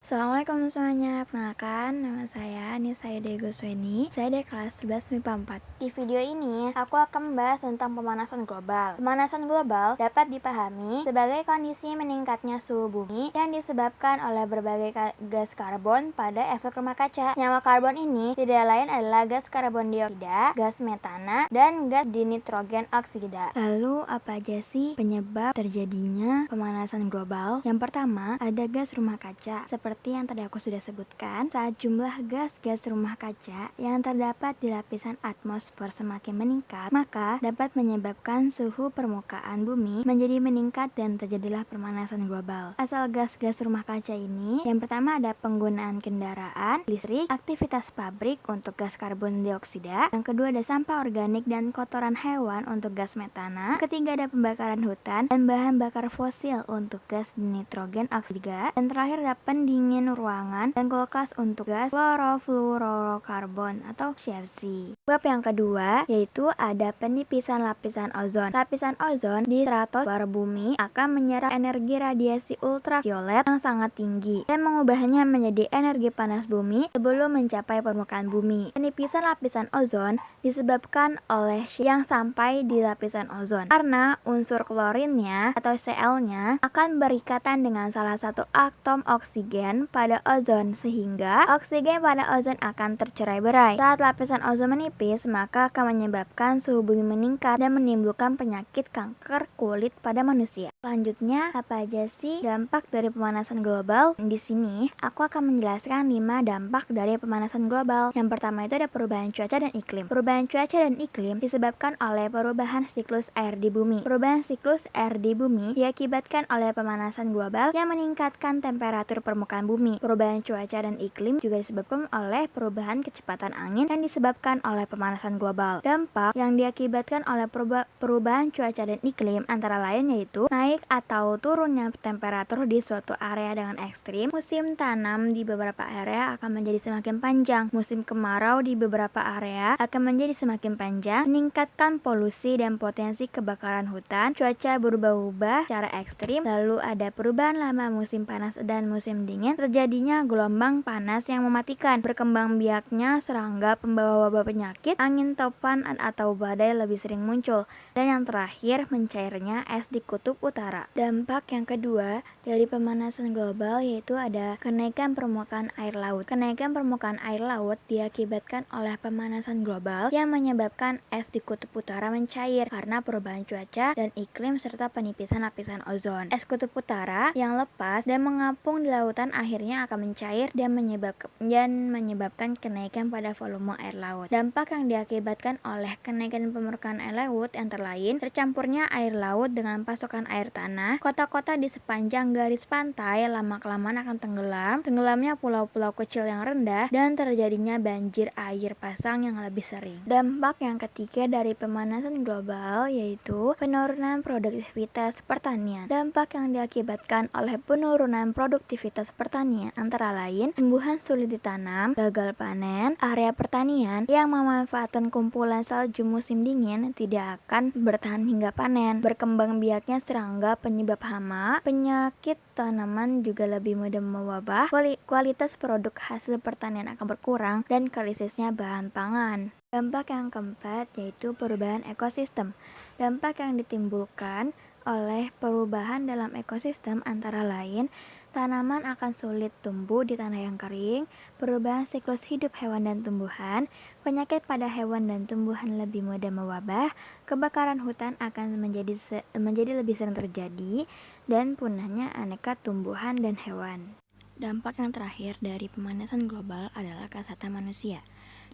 Assalamualaikum semuanya, perkenalkan nama saya Nisa Diego Sweni. Saya dari kelas 11 MIPA 4. Di video ini, aku akan membahas tentang pemanasan global. Pemanasan global dapat dipahami sebagai kondisi meningkatnya suhu bumi yang disebabkan oleh berbagai gas karbon pada efek rumah kaca. Nyawa karbon ini tidak lain adalah gas karbon dioksida, gas metana, dan gas dinitrogen oksida. Lalu apa aja sih penyebab terjadinya pemanasan global? Yang pertama, ada gas rumah kaca. Seperti yang tadi aku sudah sebutkan, saat jumlah gas rumah kaca yang terdapat di lapisan atmosfer semakin meningkat, maka dapat menyebabkan suhu permukaan bumi menjadi meningkat dan terjadilah pemanasan global. Asal gas rumah kaca ini, yang pertama ada penggunaan kendaraan, listrik, aktivitas pabrik untuk gas karbon dioksida, yang kedua ada sampah organik dan kotoran hewan untuk gas metana, ketiga ada pembakaran hutan dan bahan bakar fosil untuk gas nitrogen oksida, dan terakhir ada pendingin ruangan dan kulkas untuk gas klorofluorokarbon atau CFC. Sebab yang kedua yaitu ada penipisan lapisan ozon. Lapisan ozon di stratosfer bumi akan menyerap energi radiasi ultraviolet yang sangat tinggi dan mengubahnya menjadi energi panas bumi sebelum mencapai permukaan bumi. Penipisan lapisan ozon disebabkan oleh yang sampai di lapisan ozon karena unsur klorinnya atau Cl-nya akan berikatan dengan salah satu atom oksigen pada ozon sehingga oksigen pada ozon akan tercerai-berai. Saat lapisan ozon menipis, maka akan menyebabkan suhu bumi meningkat dan menimbulkan penyakit kanker kulit pada manusia. Selanjutnya, apa aja sih dampak dari pemanasan global? Di sini, aku akan menjelaskan 5 dampak dari pemanasan global. Yang pertama itu ada perubahan cuaca dan iklim. Perubahan cuaca dan iklim disebabkan oleh perubahan siklus air di bumi. Perubahan siklus air di bumi diakibatkan oleh pemanasan global yang meningkatkan temperatur permukaan bumi. Perubahan cuaca dan iklim juga disebabkan oleh perubahan kecepatan angin yang disebabkan oleh pemanasan global. Dampak yang diakibatkan oleh perubahan cuaca dan iklim antara lain yaitu naik atau turunnya temperatur di suatu area dengan ekstrim, musim tanam di beberapa area akan menjadi semakin panjang, musim kemarau di beberapa area akan menjadi semakin panjang, meningkatkan polusi dan potensi kebakaran hutan, cuaca berubah-ubah secara ekstrim, lalu ada perubahan lama musim panas dan musim dingin, terjadinya gelombang panas yang mematikan, berkembang biaknya serangga pembawa wabah penyakit, angin topan atau badai lebih sering muncul, dan yang terakhir mencairnya es di kutub utara. Dampak yang kedua dari pemanasan global yaitu ada kenaikan permukaan air laut. Kenaikan permukaan air laut diakibatkan oleh pemanasan global yang menyebabkan es di kutub utara mencair karena perubahan cuaca dan iklim serta penipisan lapisan ozon. Es kutub utara yang lepas dan mengapung di lautan akhirnya akan mencair dan menyebabkan kenaikan pada volume air laut. Dampak yang diakibatkan oleh kenaikan permukaan air laut antara lain tercampurnya air laut dengan pasokan air tanah, kota-kota di sepanjang garis pantai lama-kelamaan akan tenggelamnya pulau-pulau kecil yang rendah, dan terjadinya banjir air pasang yang lebih sering. Dampak yang ketiga dari pemanasan global yaitu penurunan produktivitas pertanian. Dampak yang diakibatkan oleh penurunan produktivitas pertanian antara lain tumbuhan sulit ditanam, gagal panen, area pertanian yang memanfaatkan kumpulan salju musim dingin tidak akan bertahan hingga panen, berkembang biaknya serangga penyebab hama, penyakit tanaman juga lebih mudah mewabah, kualitas produk hasil pertanian akan berkurang, dan krisisnya bahan pangan. Dampak yang keempat yaitu perubahan ekosistem. Dampak yang ditimbulkan oleh perubahan dalam ekosistem antara lain tanaman akan sulit tumbuh di tanah yang kering, perubahan siklus hidup hewan dan tumbuhan, penyakit pada hewan dan tumbuhan lebih mudah mewabah, kebakaran hutan akan menjadi lebih sering terjadi, dan punahnya aneka tumbuhan dan hewan. Dampak yang terakhir dari pemanasan global adalah kesehatan manusia.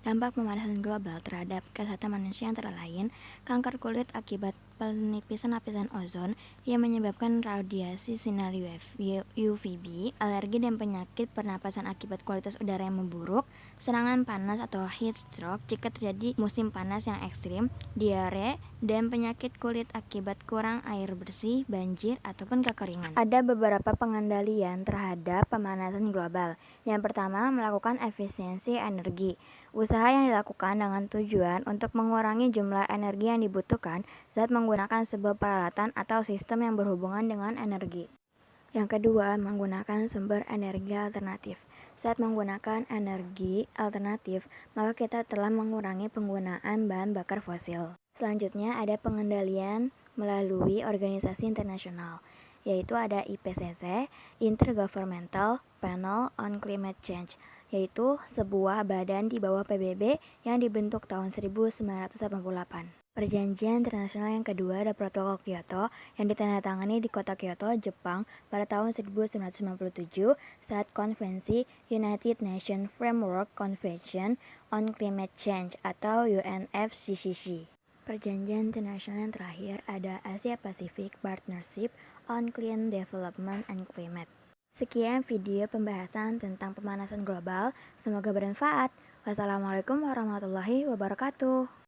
Dampak pemanasan global terhadap kesehatan manusia antara lain kanker kulit akibat penipisan lapisan ozon yang menyebabkan radiasi sinar UVB, alergi dan penyakit pernapasan akibat kualitas udara yang memburuk, serangan panas atau heat stroke jika terjadi musim panas yang ekstrim, diare, dan penyakit kulit akibat kurang air bersih, banjir, ataupun kekeringan. Ada beberapa pengendalian terhadap pemanasan global. Yang pertama, melakukan efisiensi energi. Usaha yang dilakukan dengan tujuan untuk mengurangi jumlah energi yang dibutuhkan saat menggunakan sebuah peralatan atau sistem yang berhubungan dengan energi. Yang kedua, menggunakan sumber energi alternatif. Saat menggunakan energi alternatif, maka kita telah mengurangi penggunaan bahan bakar fosil. Selanjutnya ada pengendalian melalui organisasi internasional, yaitu ada IPCC, Intergovernmental Panel on Climate Change, yaitu sebuah badan di bawah PBB yang dibentuk tahun 1988. Perjanjian internasional yang kedua ada Protokol Kyoto yang ditandatangani di kota Kyoto, Jepang pada tahun 1997 saat Konvensi United Nations Framework Convention on Climate Change atau UNFCCC. Perjanjian internasional yang terakhir ada Asia Pacific Partnership on Clean Development and Climate. Sekian video pembahasan tentang pemanasan global, semoga bermanfaat. Wassalamualaikum warahmatullahi wabarakatuh.